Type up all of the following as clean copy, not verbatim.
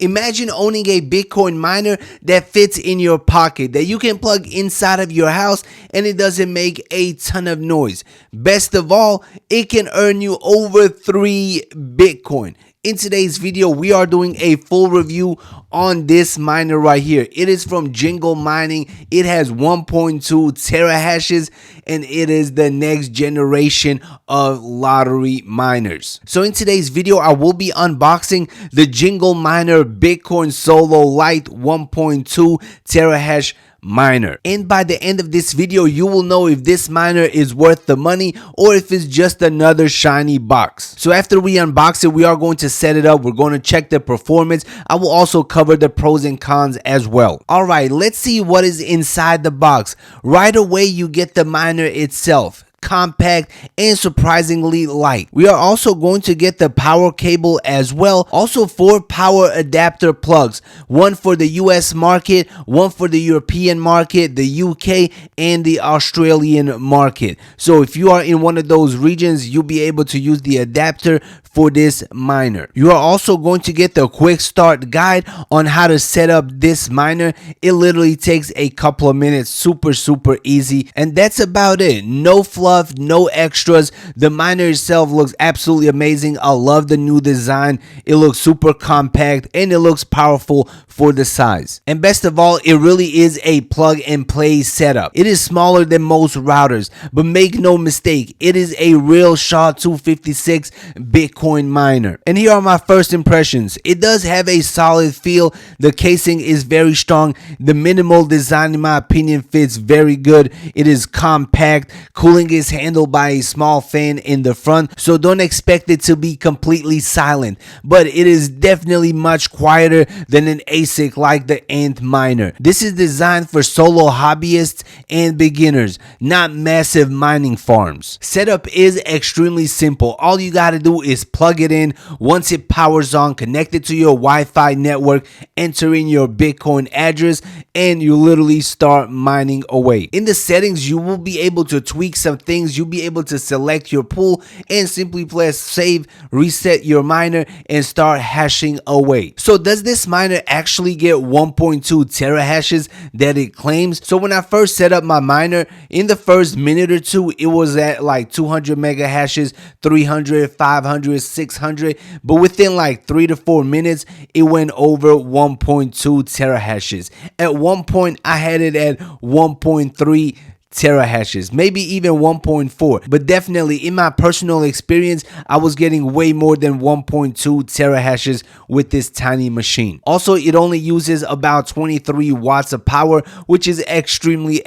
Imagine owning a Bitcoin miner that fits in your pocket, that you can plug inside of your house and it doesn't make a ton of noise. Best of all, it can earn you over 3 Bitcoin. In today's video, we are doing a full review on this miner right here. It is from JingleMiner. It has 1.2 terahashes and it is the next generation of lottery miners. So in today's video, I will be unboxing the JingleMiner Bitcoin Solo Lite 1.2 terahash miner, and by the end of this video you will know if this miner is worth the money or if it's just another shiny box. So after we unbox it, we are going to set it up. We're going to check the performance. I will also cover the pros and cons as well. All right, let's see what is inside the box. Right away you get the miner itself, compact and surprisingly light. We are also going to get the power cable as well. Also 4 power adapter plugs, one for the US market, one for the European market, the UK and the Australian market. So if you are in one of those regions, you'll be able to use the adapter for this miner. You are also going to get the quick start guide on how to set up this miner. It literally takes a couple of minutes, super easy, and that's about it. No fluff, no extras. The miner itself looks absolutely amazing. I love the new design. It looks super compact and it looks powerful for the size. And best of all, it really is a plug and play setup. It is smaller than most routers, but make no mistake, it is a real SHA-256 Bitcoin miner. And here are my first impressions. It does have a solid feel. The casing is very strong. The minimal design, in my opinion, fits very good. It is compact. Cooling is handled by a small fan in the front, so don't expect it to be completely silent, but it is definitely much quieter than an ASIC like the Nth miner. This is designed for solo hobbyists and beginners, not massive mining farms. Setup is extremely simple. All you gotta do is plug it in. Once it powers on, connect it to your Wi-Fi network, enter in your Bitcoin address, and you literally start mining away. In the settings, you will be able to tweak some things. You'll be able to select your pool and simply press save, reset your miner, and start hashing away. So does this miner actually get 1.2 terahashes that it claims? So when I first set up my miner, in the first minute or two, it was at like 200 mega hashes, 300, 500, 600, but within like 3 to 4 minutes, it went over 1.2 terahashes. At one point, I had it at 1.3 terahashes, maybe even 1.4, but definitely in my personal experience, I was getting way more than 1.2 terahashes with this tiny machine. Also, it only uses about 23 watts of power, which is extremely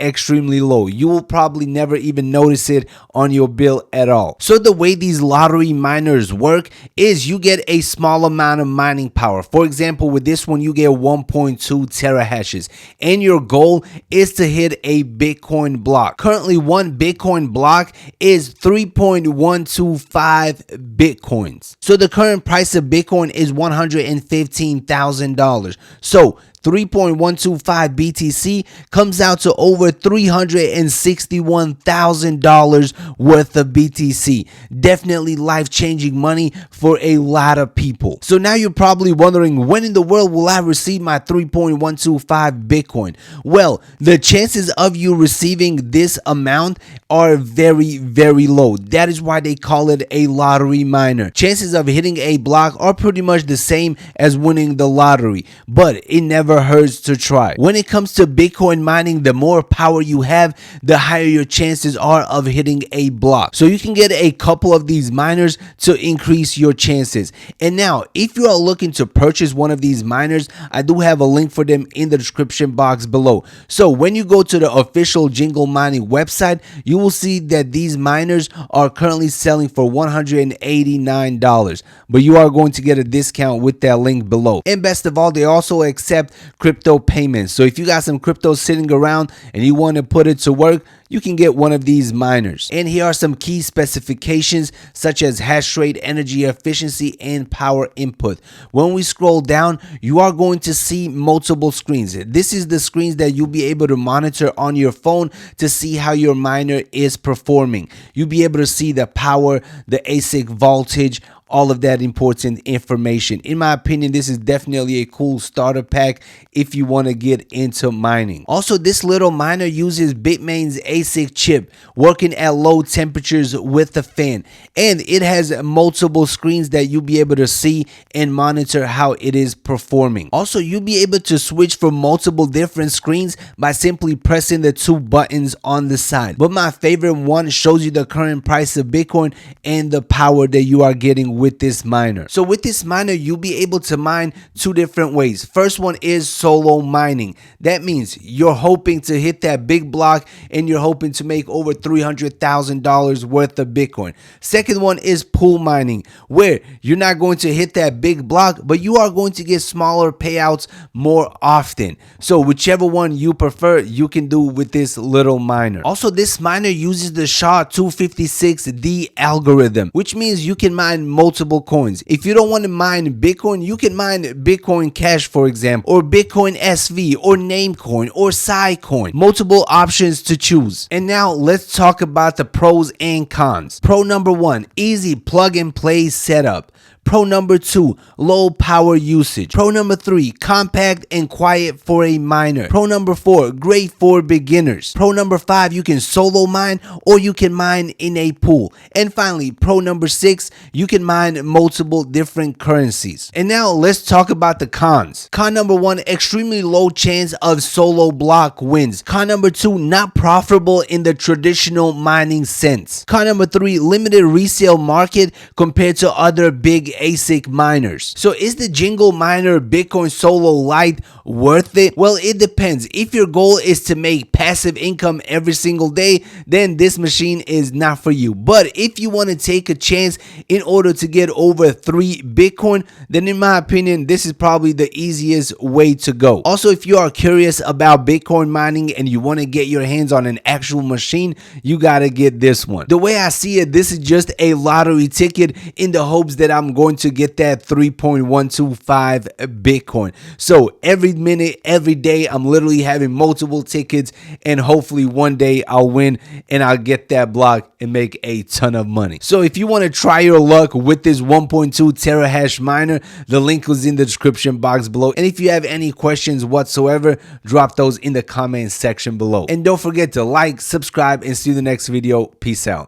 low. You will probably never even notice it on your bill at all. So the way these lottery miners work is you get a small amount of mining power. For example, with this one, you get 1.2 terahashes, and your goal is to hit a Bitcoin block. Currently, one Bitcoin block is 3.125 Bitcoins. So the current price of Bitcoin is $115,000. So 3.125 BTC comes out to over $361,000 worth of BTC. Definitely life-changing money for a lot of people. So now you're probably wondering, when in the world will I receive my 3.125 Bitcoin? Well, the chances of you receiving this amount are very low. That is why they call it a lottery miner. Chances of hitting a block are pretty much the same as winning the lottery, but it never hurts to try. When it comes to Bitcoin mining, the more power you have, the higher your chances are of hitting a block. So you can get a couple of these miners to increase your chances. And now, if you are looking to purchase one of these miners, I do have a link for them in the description box below. So when you go to the official JingleMiner website, you will see that these miners are currently selling for $189, but you are going to get a discount with that link below. And best of all, they also accept crypto payments. So if you got some crypto sitting around and you want to put it to work, you can get one of these miners. And here are some key specifications such as hash rate, energy efficiency, and power input. When we scroll down, you are going to see multiple screens. This is the screens that you'll be able to monitor on your phone to see how your miner is performing. You'll be able to see the power, the ASIC voltage, all of that important information. In my opinion, this is definitely a cool starter pack if you want to get into mining. Also, this little miner uses Bitmain's ASIC chip working at low temperatures with a fan, and it has multiple screens that you'll be able to see and monitor how it is performing. Also, you'll be able to switch from multiple different screens by simply pressing the two buttons on the side. But my favorite one shows you the current price of Bitcoin and the power that you are getting with this miner. So with this miner, you'll be able to mine two different ways. First one is solo mining. That means you're hoping to hit that big block and you're hoping to make over $300,000 worth of Bitcoin. Second one is pool mining, where you're not going to hit that big block, but you are going to get smaller payouts more often. So whichever one you prefer, you can do with this little miner. Also, this miner uses the SHA-256D algorithm, which means you can mine multiple coins. If you don't want to mine Bitcoin, you can mine Bitcoin Cash, for example, or Bitcoin SV, or Namecoin, or Scicoin. Multiple options to choose. And now let's talk about the pros and cons. Pro number one, easy plug and play setup. Pro number two, low power usage. Pro number three, compact and quiet for a miner. Pro number four, great for beginners. Pro number five, you can solo mine or you can mine in a pool. And finally, pro number six, you can mine multiple different currencies. And now let's talk about the cons. Con number one, extremely low chance of solo block wins. Con number two, not profitable in the traditional mining sense. Con number three, limited resale market compared to other big ASIC miners. So is the JingleMiner Bitcoin Solo Lite worth it? Well, it depends. If your goal is to make passive income every single day, then this machine is not for you. But if you want to take a chance in order to get over 3 Bitcoin, then in my opinion, this is probably the easiest way to go. Also, if you are curious about Bitcoin mining and you want to get your hands on an actual machine, you got to get this one. The way I see it, this is just a lottery ticket in the hopes that I'm going to get that 3.125 Bitcoin. So every minute, every day, I'm literally having multiple tickets, and hopefully one day I'll win and I'll get that block and make a ton of money. So if you want to try your luck with this 1.2 terahash miner, the link is in the description box below. And if you have any questions whatsoever, drop those in the comment section below. And don't forget to like, subscribe, and see you in the next video. Peace out.